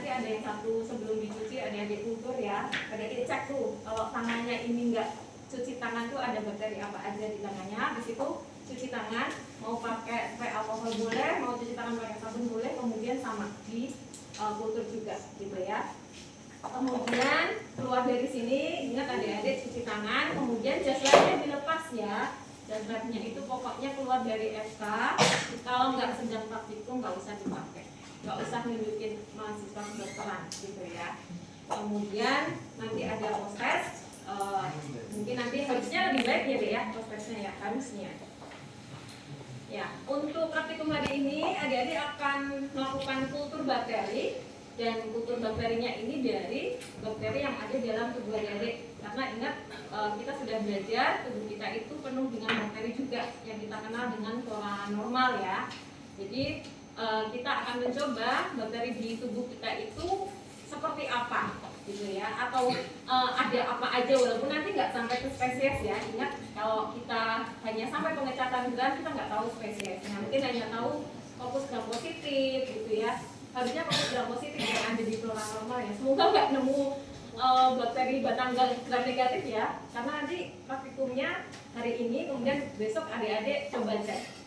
nanti ada yang satu sebelum dicuci adik-adik kultur ya. Adik-adik cek tuh kalau tangannya ini enggak cuci tangan tuh ada bakteri apa aja di tangannya. Habis itu cuci tangan, mau pakai spray alkohol boleh, mau cuci tangan pakai sabun boleh, kemudian sama di kultur juga gitu ya. Kemudian keluar dari sini, ingat adik-adik cuci tangan, kemudian jas labnya dilepas ya. Jas labnya itu pokoknya keluar dari FK. Kalau nggak sedang praktikum nggak usah dipakai, nggak usah nunjukin mahasiswa kedokteran gitu ya. Kemudian nanti ada postes, mungkin nanti harusnya lebih baik ya deh ya postesnya ya, harusnya. Ya, untuk praktikum hari ini adik-adik akan melakukan kultur bakteri. Dan kultur bakterinya ini dari bakteri yang ada dalam tubuh adik-adik. Karena ingat kita sudah belajar tubuh kita itu penuh dengan bakteri juga yang kita kenal dengan flora normal ya. Jadi kita akan mencoba bakteri di tubuh kita itu seperti apa gitu ya, atau ada apa aja, walaupun nanti nggak sampai ke spesies ya. Ingat kalau kita hanya sampai pengecatan gram kita nggak tahu spesiesnya, mungkin hanya tahu fokus gram positif gitu ya. Harusnya fokus gram positif yang ada di flora normal ya. Semoga nggak nemu bakteri batang gram negatif ya, karena nanti praktikumnya hari ini, kemudian besok adik-adik coba cek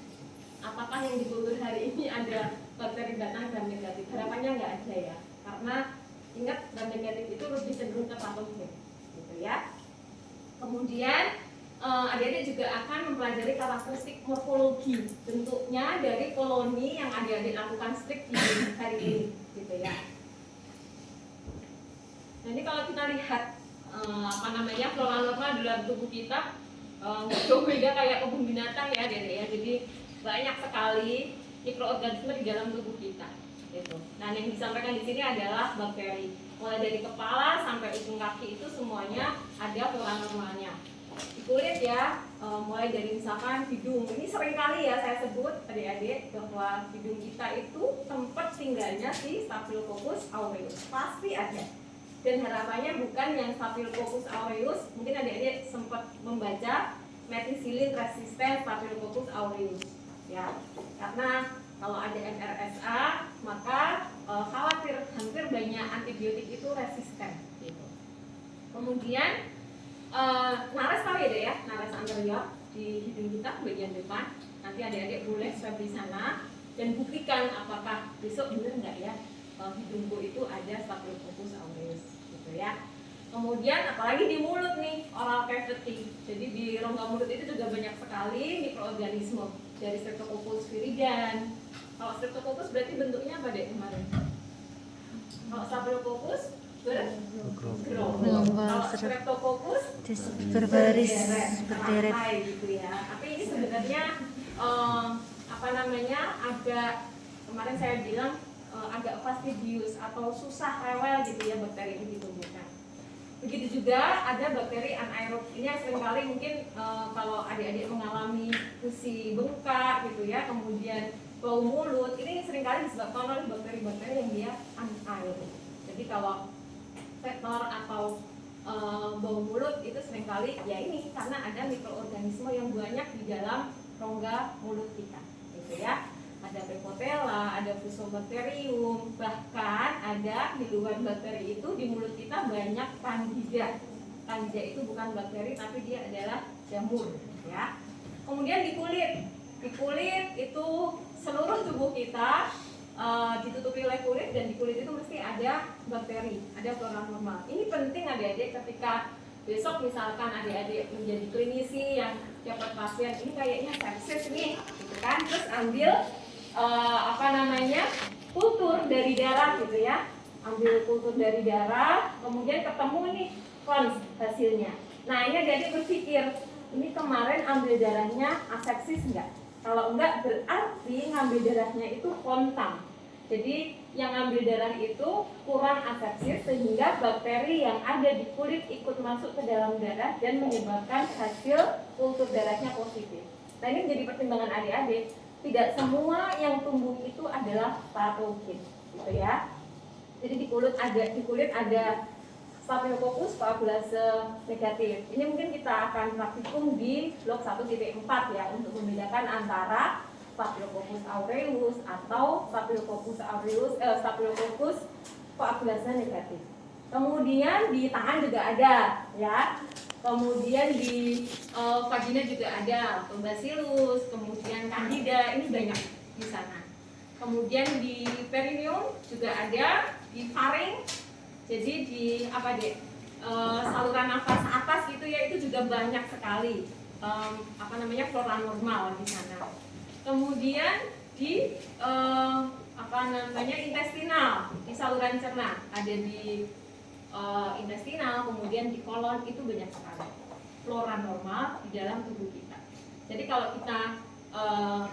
apakah yang dikultur hari ini ada bakteri batang gram negatif. Harapannya nggak ada ya, karena ingat gram negatif itu lebih cenderung ke patogen gitu ya. Kemudian adik-adik juga akan mempelajari karakteristik morfologi bentuknya dari koloni yang adik-adik lakukan strik di hari ini gitu ya. Jadi kalau kita lihat flora normal dalam tubuh kita nggak jauh beda kayak kebun binatang ya adik-adik ya. Jadi banyak sekali mikroorganisme di dalam tubuh kita gitu. Nah, yang disampaikan di sini adalah bakteri. Mulai dari kepala sampai ujung kaki itu semuanya ada flora normalnya. Di kulit ya, mulai dari misalkan hidung. Ini sering kali ya saya sebut adik-adik bahwa hidung kita itu tempat tinggalnya si Staphylococcus aureus. Pasti ada. Dan harapannya bukan yang Staphylococcus aureus, mungkin adik-adik sempat membaca methicillin resistant Staphylococcus aureus ya. Karena kalau ada MRSA maka khawatir hampir banyak antibiotik itu resisten gitu. Kemudian nares tahu ya deh ya, nares anterior di hidung kita bagian depan. Nanti adik-adik boleh swab di sana dan buktikan apakah besok benar nggak ya hidungku itu ada Staphylococcus aureus gitu ya. Kemudian apalagi di mulut nih, oral cavity. Jadi di rongga mulut itu juga banyak sekali mikroorganisme dari Streptococcus viridans. Kalau Streptococcus berarti bentuknya apa deh kemarin? Kalau Staphylococcus kalau Streptococcus berbaris berderet gitu ya. Tapi ini sebenarnya agak, kemarin saya bilang agak fastidius atau susah rewel gitu ya bakteri ini ditemukan. Begitu juga ada bakteri anaerob. Ini yang seringkali mungkin kalau adik-adik mengalami gusi bengkak gitu ya, kemudian bau mulut, ini seringkali disebabkan oleh bakteri-bakteri yang dia anaerob. Jadi kalau vektor atau bau mulut itu seringkali ya ini karena ada mikroorganisme yang banyak di dalam rongga mulut kita gitu ya. Ada Prevotella, ada Fusobacterium, bahkan ada miluan bakteri itu di mulut kita banyak Candida. Candida itu bukan bakteri tapi dia adalah jamur ya. Kemudian di kulit itu seluruh tubuh kita ditutupi oleh kulit, dan di kulit itu mesti ada bakteri, ada flora normal. Ini penting adik-adik ketika besok misalkan adik-adik menjadi klinisi yang dapat pasien ini kayaknya sepsis nih gitu kan, terus ambil kultur dari darah gitu ya, ambil kultur dari darah, kemudian ketemu nih cons hasilnya. Nah ini adik-adik berpikir, ini kemarin ambil darahnya asepsis enggak? Kalau enggak berarti ngambil darahnya itu kontam. Jadi yang ngambil darah itu kurang asepsis sehingga bakteri yang ada di kulit ikut masuk ke dalam darah dan menyebabkan hasil kultur darahnya positif. Nah ini menjadi pertimbangan adik-adik. Tidak semua yang tumbuh itu adalah patogen, gitu ya. Jadi di kulit ada Staphylococcus coagulase negatif. Ini mungkin kita akan praktikum di blok 1.4 ya, untuk membedakan antara Staphylococcus aureus atau Staphylococcus koagulasinya negatif. Kemudian di tangan juga ada, ya. Kemudian di vagina juga ada lactobacillus, kemudian candida, ini banyak di sana. Kemudian di perineum juga ada, di faring, jadi di saluran nafas atas gitu ya, itu juga banyak sekali flora normal di sana. Kemudian di intestinal, di saluran cerna, ada di intestinal, kemudian di kolon, itu banyak sekali flora normal di dalam tubuh kita. Jadi kalau kita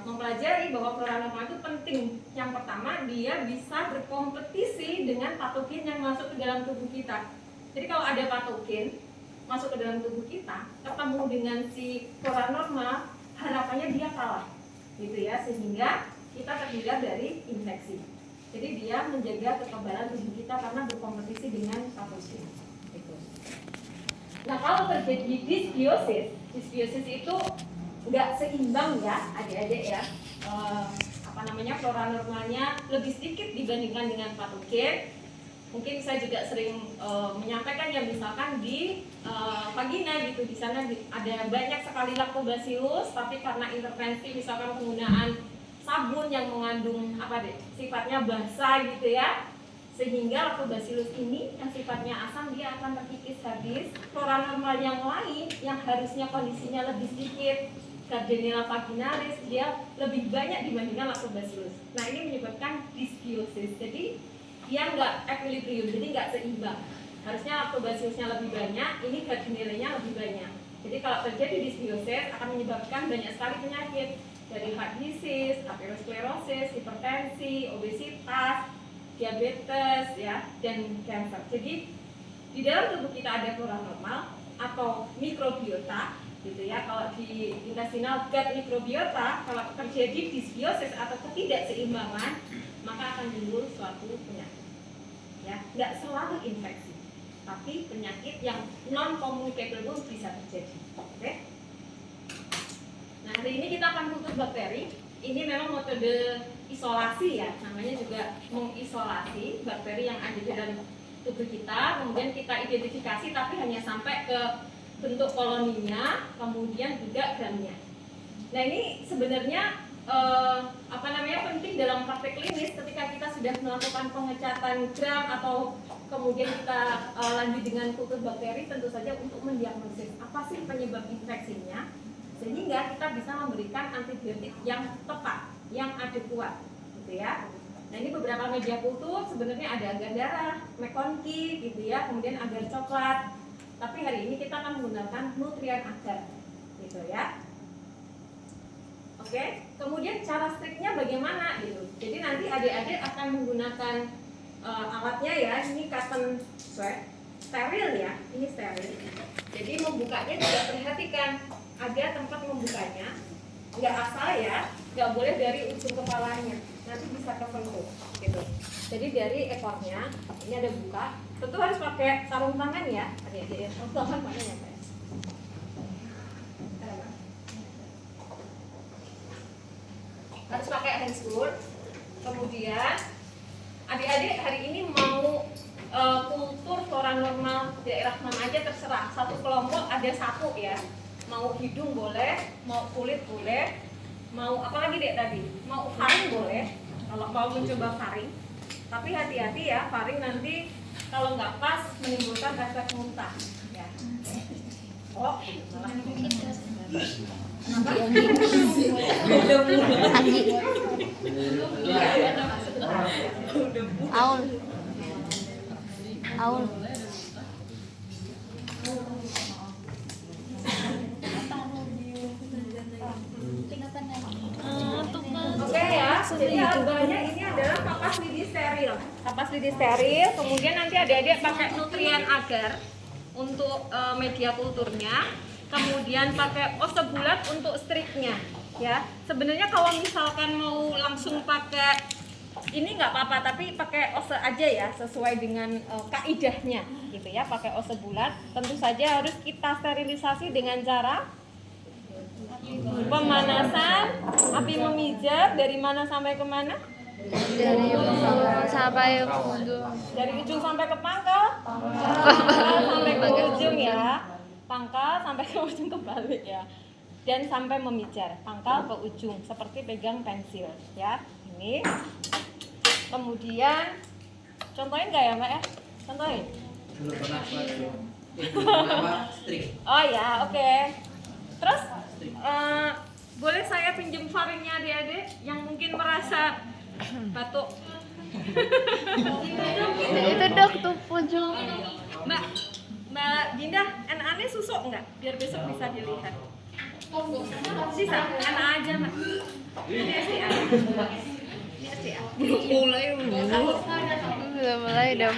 mempelajari bahwa flora normal itu penting, yang pertama dia bisa berkompetisi dengan patogen yang masuk ke dalam tubuh kita. Jadi kalau ada patogen masuk ke dalam tubuh kita, ketemu dengan si flora normal, harapannya dia kalah, gitu ya, sehingga kita terhindar dari infeksi. Jadi dia menjaga kekebalan tubuh kita karena berkompetisi dengan patogen. Gitu. Nah, kalau terjadi dysbiosis itu nggak seimbang ya, adik-adik ya. Flora normalnya lebih sedikit dibandingkan dengan patogen. Mungkin saya juga sering menyampaikan ya, misalkan di vagina gitu, di sana ada banyak sekali lactobacillus, tapi karena intervensi misalkan penggunaan sabun yang mengandung sifatnya basah gitu ya, sehingga lactobacillus ini yang sifatnya asam dia akan terkikis habis. Flora normal yang lain yang harusnya kondisinya lebih sedikit, Gardnerella vaginalis, dia lebih banyak dibandingkan lactobacillus. Nah, ini menyebabkan dysbiosis. Jadi dia nggak equilibrium, jadi nggak seimbang. Harusnya lactobacillusnya lebih banyak, ini Gardnerellanya lebih banyak. Jadi kalau terjadi dysbiosis akan menyebabkan banyak sekali penyakit, dari heart disease, atherosclerosis, hipertensi, obesitas, diabetes ya, dan kanker. Jadi di dalam tubuh kita ada flora normal atau mikrobiota gitu ya. Kalau di intestinal gut mikrobiota, kalau terjadi dysbiosis atau ketidakseimbangan, maka akan timbul suatu penyakit. Ya, nggak selalu infeksi, tapi penyakit yang non communicable pun bisa terjadi. Oke? Nah, hari ini kita akan kultur bakteri. Ini memang metode isolasi ya, namanya juga mengisolasi bakteri yang ada di dalam tubuh kita. Kemudian kita identifikasi, tapi hanya sampai ke bentuk koloninya, kemudian juga gramnya. Nah, ini sebenarnya penting dalam praktek klinis ketika kita sudah melakukan pengecatan gram atau kemudian kita lanjut dengan kultur bakteri, tentu saja untuk mendiagnosis apa sih penyebab infeksinya, sehingga kita bisa memberikan antibiotik yang tepat, yang adekuat, gitu ya. Nah, ini beberapa media kultur, sebenarnya ada agar darah, McConkey, gitu ya, kemudian agar coklat. Tapi hari ini kita akan menggunakan nutrien agar, gitu ya. Oke, kemudian cara striknya bagaimana gitu. Jadi nanti adik-adik akan menggunakan alatnya ya, ini cotton swab, steril ya, ini steril. Jadi membukanya juga perhatikan, ada tempat membukanya, nggak asal ya, nggak boleh dari ujung kepalanya, nanti bisa kesentuh gitu. Jadi dari ekornya, ini ada buka, tentu harus pakai sarung tangan ya, adik-adik. Tangan mana ya Pak? Harus pakai handscoon. Kemudian adik-adik hari ini mau kultur flora normal daerah mana aja terserah, satu kelompok ada satu ya, mau hidung boleh, mau kulit boleh, mau apa lagi dek tadi, mau faring boleh kalau mau mencoba faring, tapi hati-hati ya, faring nanti kalau nggak pas menimbulkan refleks muntah ya. Oh, Aul. Oke ya, jadi agarnya ini adalah kapas lidi steril. Kapas lidi steril, kemudian nanti adik-adik pakai nutrien agar untuk media kulturnya, kemudian pakai ose bulat untuk striknya. Ya, sebenarnya kalau misalkan mau langsung pakai ini nggak apa-apa, tapi pakai ose aja ya, sesuai dengan kaidahnya, gitu ya. Pakai ose bulat, tentu saja harus kita sterilisasi dengan cara pemanasan, api memijar dari mana sampai ke mana? Dari ujung sampai ujung. Dari ujung sampai ke pangkal. Pangkal sampai ke ujung ya. Pangkal sampai ke ujung kebalik ya. Dan sampai memijar, pangkal ke ujung seperti pegang pensil ya. Ini. Kemudian contohin nggak ya Mbak ya? Contohin. Belum pernah buat string. Oh ya, oke. Terus boleh saya pinjem faringnya adik-adik yang mungkin merasa batuk? Itu dok tuh ujung. Mbak Dinda, NA-nya susuk nggak? Biar besok bisa dilihat. Sisa, NA aja Mbak. Ini SDA. Ini SDA. Udah mulai dong.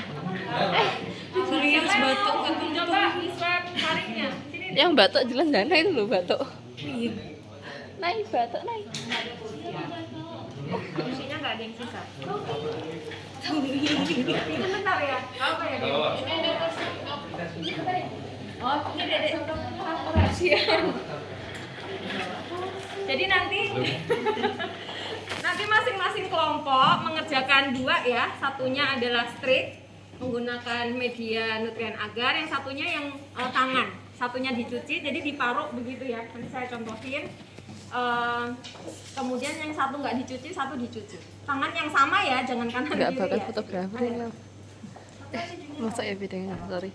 Serius batuk kan? Coba swab faringnya. Sini deh. Yang batuk jelas Dana itu loh batuk. Naik batuk naik. Kursinya nggak ada yang sisa. Ini bentar ya. Apa ya? Oh, ini Dedek. Rahasia. Jadi nanti masing-masing kelompok mengerjakan dua ya. Satunya adalah strik menggunakan media nutrien agar, yang satunya yang tangan. Satunya dicuci, jadi diparuk begitu ya. Nanti saya contohin. Kemudian yang satu nggak dicuci, satu dicuci. Tangan yang sama ya, jangan kanan Nggak kiri bakal ya. fotografer ya. Masa ya bedanya, sorry.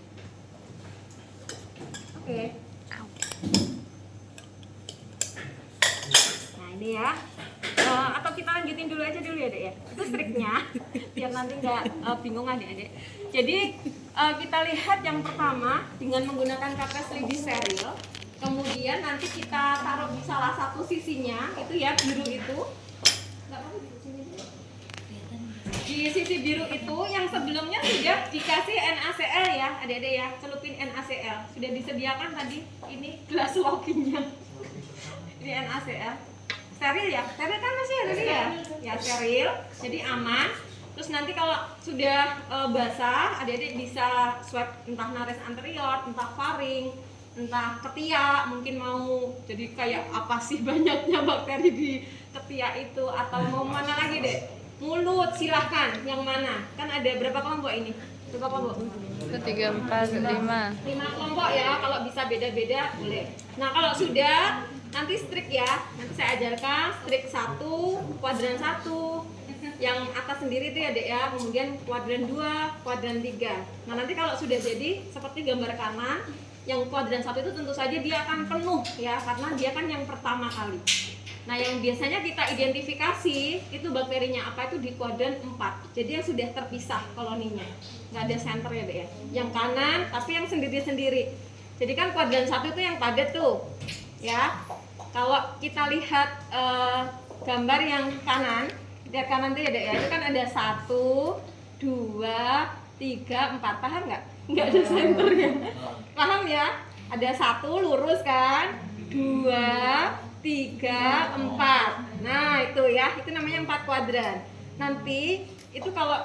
Oke. Nah ini ya. Atau kita lanjutin dulu aja dulu ya dek ya. Itu striknya, biar nanti nggak bingung adik-adik. Jadi kita lihat yang pertama dengan menggunakan kapas 3D steril. Kemudian nanti kita taruh di salah satu sisinya, itu ya biru itu. Nggak apa-apa di sini dulu. Di sisi biru itu yang sebelumnya sudah dikasih NaCl ya, adik-adik ya, celupin NaCl. Sudah disediakan tadi ini gelas lokinya. Ini NaCl. Steril ya, steril kan masih ada ya? Ya steril, jadi aman. Terus nanti kalau sudah basah, adik-adik bisa swab entah nares anterior, entah faring, entah ketiak, mungkin mau jadi kayak apa sih banyaknya bakteri di ketiak itu, atau mau mana lagi deh? Mulut, silahkan, yang mana? Kan ada berapa kelompok ini? Berapa kelompok? 3, 4, 5. 5 kelompok ya, kalau bisa beda-beda boleh. Nah kalau sudah, nanti strik ya, nanti saya ajarkan strik 1, kuadran 1, yang atas sendiri itu ya dek ya, kemudian kuadran 2, kuadran 3. Nah nanti kalau sudah jadi, seperti gambar kanan, yang kuadran 1 itu tentu saja dia akan penuh ya, karena dia kan yang pertama kali. Nah yang biasanya kita identifikasi itu bakterinya apa itu di kuadran 4. Jadi yang sudah terpisah koloninya, nggak ada center ya dek ya. Yang kanan tapi yang sendiri-sendiri. Jadi kan kuadran 1 itu yang padat tuh ya. Kalau kita lihat gambar yang kanan, lihat kanan tuh ya dek ya, itu kan ada 1, 2, 3, 4, paham nggak? Nggak ada center ya, paham ya? Ada 1 lurus kan, 2, 3, 4. Nah itu ya, itu namanya 4 kuadran. Nanti itu kalau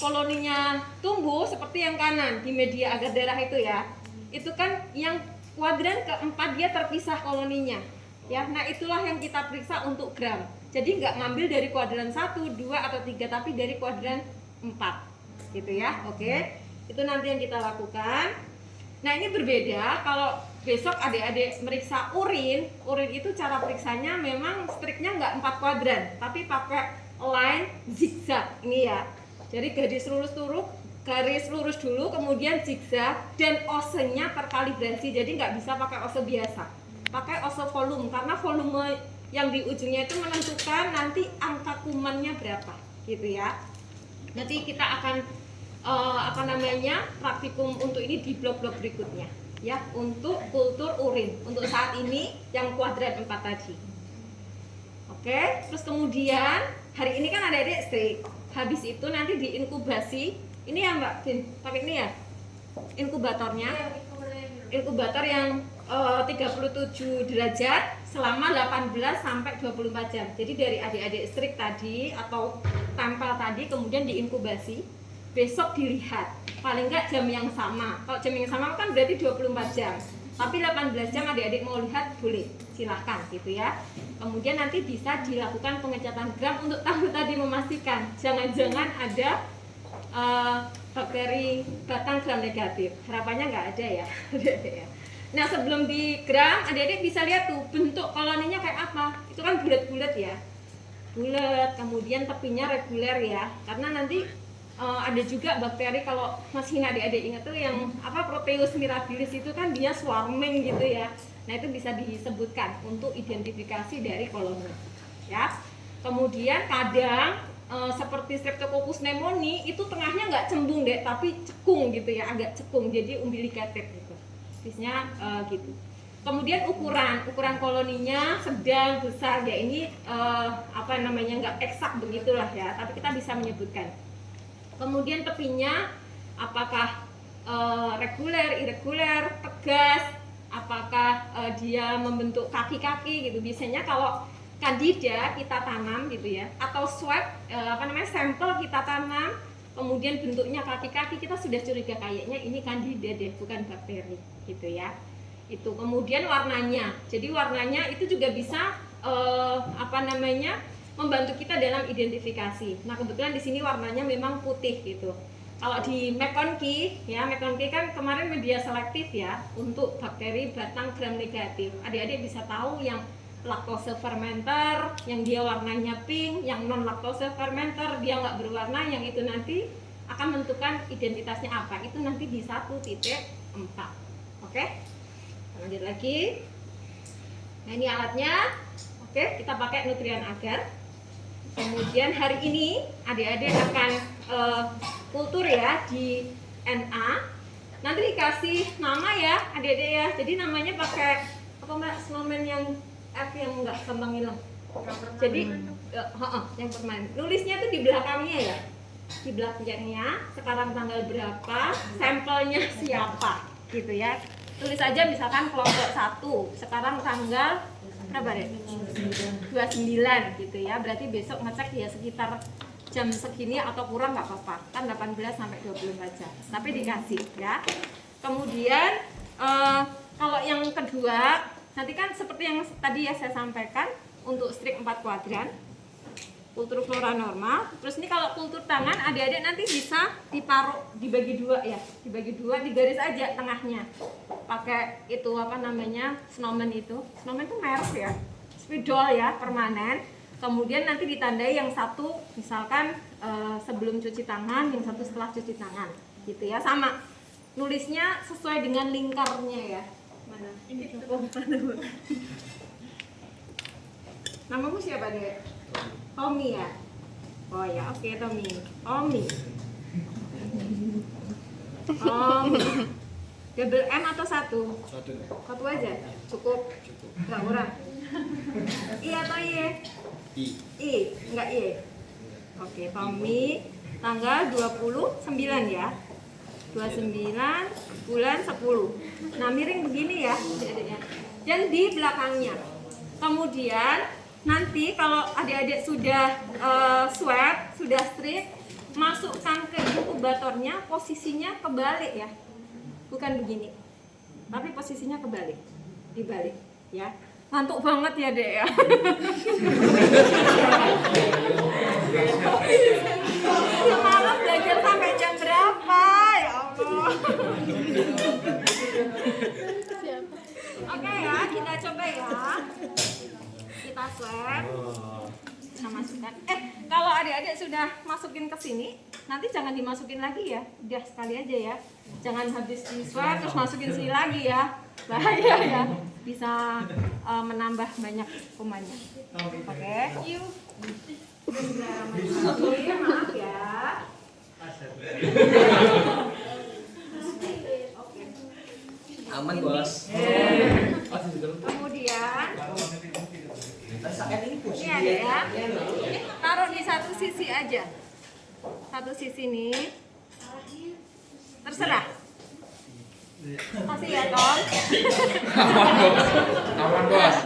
koloninya tumbuh seperti yang kanan di media agar darah itu ya, itu kan yang kuadran keempat dia terpisah koloninya ya. Nah itulah yang kita periksa untuk gram. Jadi nggak ngambil dari kuadran 1, 2, atau 3, tapi dari kuadran 4 gitu ya. Oke, itu nanti yang kita lakukan. Nah ini berbeda kalau besok adik-adik meriksa urin itu cara periksanya memang striknya nggak 4 kuadran, tapi pakai line zigzag ini ya. Jadi garis lurus dulu, kemudian zigzag, dan osenya terkalibrasi. Jadi nggak bisa pakai ose biasa, pakai ose volume, karena volume yang di ujungnya itu menentukan nanti angka kumannya berapa gitu ya. Nanti kita akan praktikum untuk ini di blok-blok berikutnya ya, untuk kultur urin untuk saat ini yang kuadran 4 tadi. Oke, terus kemudian hari ini kan ada adik strik. Habis itu nanti diinkubasi. Ini ya Mbak Bin, pakai ini ya inkubatornya. Inkubator yang 37 derajat selama 18 sampai 24 jam. Jadi dari adik-adik strik tadi atau tempel tadi kemudian diinkubasi. Besok dilihat paling enggak jam yang sama. Kalau jam yang sama kan berarti 24 jam. Tapi 18 jam adik-adik mau lihat boleh, silahkan gitu ya. Kemudian nanti bisa dilakukan pengecatan gram untuk tahu tadi memastikan jangan-jangan ada bakteri batang gram negatif. Harapannya nggak ada ya, adik-adik ya. Nah sebelum di gram, adik-adik bisa lihat tuh bentuk koloninya kayak apa. Itu kan bulat-bulat ya, bulat. Kemudian tepinya reguler ya, karena nanti ada juga bakteri, kalau masih adik-adik ingat tuh yang apa, Proteus mirabilis itu kan dia swarming gitu ya. Nah itu bisa disebutkan untuk identifikasi dari koloni ya. Kemudian kadang seperti Streptococcus pneumoniae itu tengahnya nggak cembung deh, tapi cekung gitu ya, agak cekung, jadi umbilicated gitu. Bisnya gitu. Kemudian ukuran koloninya sedang, besar ya, ini apa namanya, nggak eksak begitulah ya, tapi kita bisa menyebutkan. Kemudian tepinya apakah reguler, irreguler, tegas, apakah dia membentuk kaki-kaki gitu. Biasanya kalau kandida kita tanam gitu ya, atau swab sampel kita tanam, kemudian bentuknya kaki-kaki, kita sudah curiga kayaknya ini kandida deh, bukan bakteri gitu ya. Itu kemudian warnanya, jadi warnanya itu juga bisa membantu kita dalam identifikasi. Nah kebetulan di sini warnanya memang putih gitu. Kalau di McConkie ya, McConkie kan kemarin media selektif ya untuk bakteri batang gram negatif. Adik-adik bisa tahu yang laktose fermenter, yang dia warnanya pink, yang non laktose fermenter dia nggak berwarna, yang itu nanti akan menentukan identitasnya apa. Itu nanti di 1.4. Oke? Lanjut lagi. Nah ini alatnya. Oke, kita pakai nutrien agar. Kemudian hari ini adik-adik akan kultur ya di NA. Nanti dikasih nama ya adik-adik ya. Jadi namanya pakai apa mbak, snowman yang F yang enggak gampang hilang. Jadi yang permanen. Nulisnya tuh di belakangnya ya. Di belakangnya sekarang tanggal berapa, sampelnya siapa gitu ya. Tulis aja misalkan kelompok 1 sekarang tanggal berapa deh? 29 gitu ya. Berarti besok ngecek ya sekitar jam segini atau kurang nggak apa-apa. Kan 18 sampai 24 jam. Tapi dikasih ya. Kemudian kalau yang kedua, nanti kan seperti yang tadi ya saya sampaikan untuk strik 4 kuadran. Kultur flora normal. Terus ini kalau kultur tangan adik-adik nanti bisa diparuh, dibagi 2 ya. Dibagi 2, digaris aja tengahnya. Pakai itu apa namanya, snowman itu. Snowman itu merek ya. Spidol ya, permanen. Kemudian nanti ditandai yang satu misalkan sebelum cuci tangan, yang satu setelah cuci tangan. Gitu ya, sama. Nulisnya sesuai dengan lingkarnya ya. Mana? Ini oh, mana? Namamu siapa, Dek? Tommy ya? Oh ya, oke Tommy. Tommy. Double M atau satu? Satu aja? Cukup? Enggak kurang? I atau Y? I, enggak Y? Oke, Tommy. Tanggal 29 ya? 29 bulan 10. Nah miring begini ya adik-adiknya. Dan di belakangnya. Kemudian nanti kalau adik-adik sudah swab, sudah strip, masukkan ke inkubatornya, posisinya kebalik ya. Bukan begini, tapi posisinya kebalik, dibalik ya. Ngantuk banget ya Dek ya. Semalam belajar sampai jam berapa ya Allah. Oke ya, kita coba ya. Kita swab. Kita masukkan. Kalau adik-adik sudah masukin ke sini, nanti jangan dimasukin lagi ya. Udah sekali aja ya. Jangan habis di swab terus masukin sini lagi ya. Bahaya ya. Bisa menambah banyak kumannya. Oke. Yuk. Maaf ya. Aman bos. Kemudian ini ada ya. Taruh di satu sisi aja. Satu sisi nih. Terserah. Kasih ya Tom. Aman bos.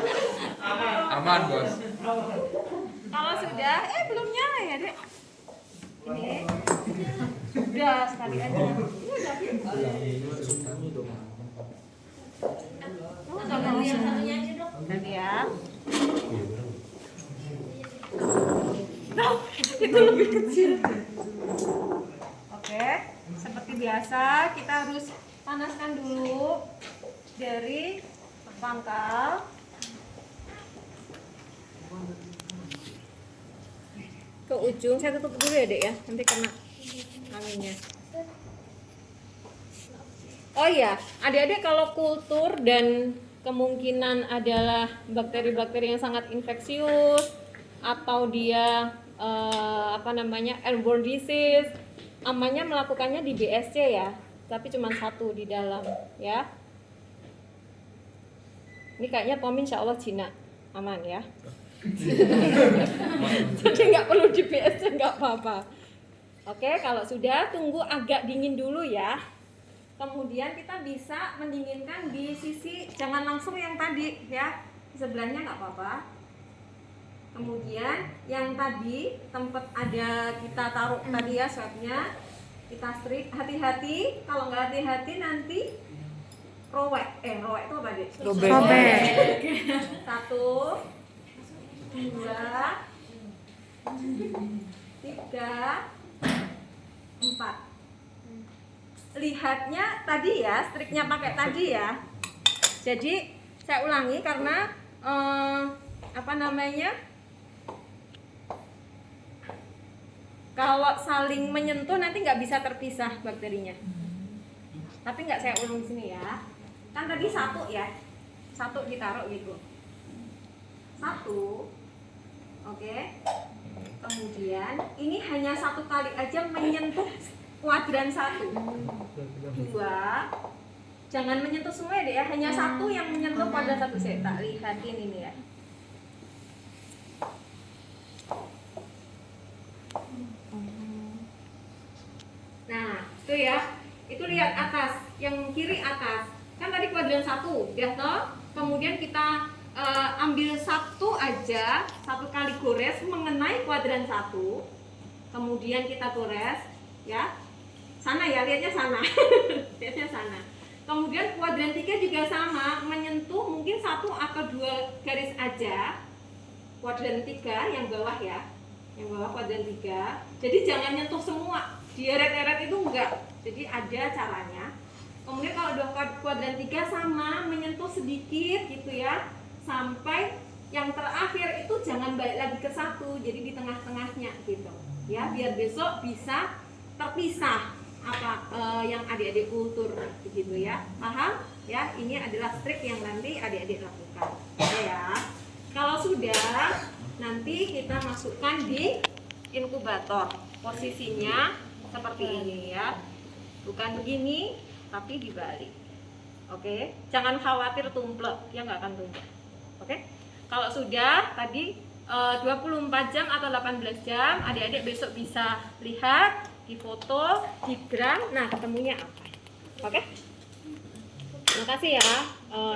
Aman bos. Kalau sudah, belum nyala ya Dek. Ini udah sekali aja. Ganti yang satunya aja dong. Ganti ya. Itu lebih kecil. Oke, seperti biasa kita harus panaskan dulu dari pangkal ke ujung. Saya tutup dulu ya dek ya, nanti kena anginnya. Oh iya, adik-adik kalau kultur dan kemungkinan adalah bakteri-bakteri yang sangat infeksius atau dia airborne disease, amannya melakukannya di BSC ya, tapi cuma satu di dalam ya. Ini kayaknya Tommy insya Allah Cina, aman ya. Jadi nggak perlu di BSC, nggak apa-apa. Oke, kalau sudah tunggu agak dingin dulu ya. Kemudian kita bisa mendinginkan di sisi, jangan langsung yang tadi ya, di sebelahnya nggak apa-apa. Kemudian yang tadi tempat ada kita taruh tadi ya swabnya, kita strik. Hati-hati, kalau nggak hati-hati nanti rowek itu apa deh? Robek. 1, 2, 3, 4. Lihatnya tadi ya, striknya pakai tadi ya. Jadi saya ulangi karena kalau saling menyentuh nanti nggak bisa terpisah bakterinya. Tapi nggak saya ulang di sini ya. Kan tadi 1 ya, 1 ditaruh gitu. 1, oke. Kemudian ini hanya 1 kali aja menyentuh kuadran 1, 2, jangan menyentuh semua ya deh ya, hanya 1 yang menyentuh kuadran 1. Saya tak lihatin ini ya. Nah itu ya, itu lihat atas, yang kiri atas, kan tadi kuadran 1 ya toh. Kemudian kita ambil 1 aja, 1 kali gores mengenai kuadran 1, kemudian kita gores ya. Sana ya, lihatnya sana. Lihatnya sana. Kemudian kuadran 3 juga sama, menyentuh mungkin 1 atau 2 garis aja. Kuadran 3 yang bawah ya. Yang bawah kuadran 3. Jadi jangan nyentuh semua. Dieret-eret itu enggak. Jadi ada caranya. Kemudian kalau udah kuadran 3 sama, menyentuh sedikit gitu ya. Sampai yang terakhir itu jangan balik lagi ke 1. Jadi di tengah-tengahnya gitu. Ya, biar besok bisa terpisah yang adik-adik kultur begitu ya, paham ya. Ini adalah trik yang nanti adik-adik lakukan ya. Kalau sudah, nanti kita masukkan di inkubator. Posisinya seperti ini ya, bukan begini tapi dibalik. Oke, jangan khawatir tumplek, ya nggak akan tumplek. Oke, kalau sudah tadi 24 jam atau 18 jam, adik-adik besok bisa lihat di foto, di gram, nah ketemunya apa. Oke, terima kasih ya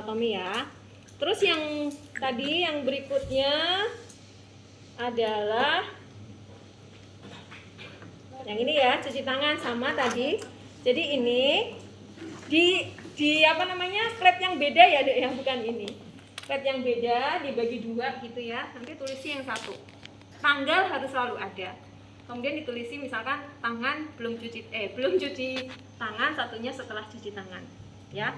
Tommy ya. Terus yang tadi yang berikutnya adalah yang ini ya, cuci tangan sama tadi. Jadi ini di plate yang beda ya dek, yang bukan ini. Plate yang beda dibagi 2 gitu ya. Nanti tulisi yang 1. Tanggal harus selalu ada. Kemudian ditulisi misalkan tangan belum cuci tangan, satunya setelah cuci tangan ya.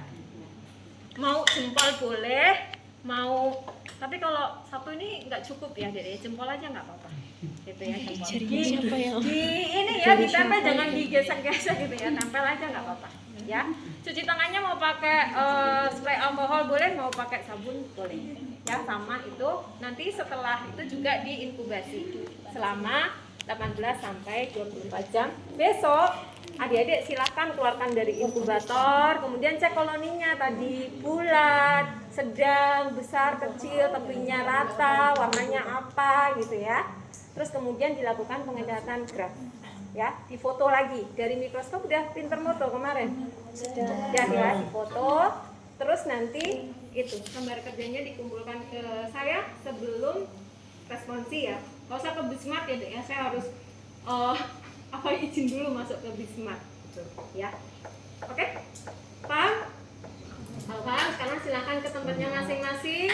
Mau jempol boleh, mau, tapi kalau 1 ini nggak cukup ya dek, jempol aja nggak apa-apa gitu ya. Jempol di ini ya, ditempel, jangan digesek-gesek gitu ya, tempel aja nggak apa-apa ya. Cuci tangannya mau pakai spray alkohol boleh, mau pakai sabun boleh ya, sama itu. Nanti setelah itu juga diinkubasi selama 18 sampai 24 jam. Besok adik-adik silakan keluarkan dari inkubator, kemudian cek koloninya tadi, bulat, sedang, besar, kecil, tepinya rata, warnanya apa gitu ya. Terus kemudian dilakukan pengecatan graf ya, difoto lagi dari mikroskop. Udah pinter moto kemarin, sudah ya, difoto. Terus nanti itu gambar kerjanya dikumpulkan ke saya sebelum responsi ya. Kalau saya ke Bismart ya dek ya, saya harus izin dulu masuk ke Bismart gitu ya. Oke, paham? Alvan, sekarang silakan ke tempatnya masing-masing.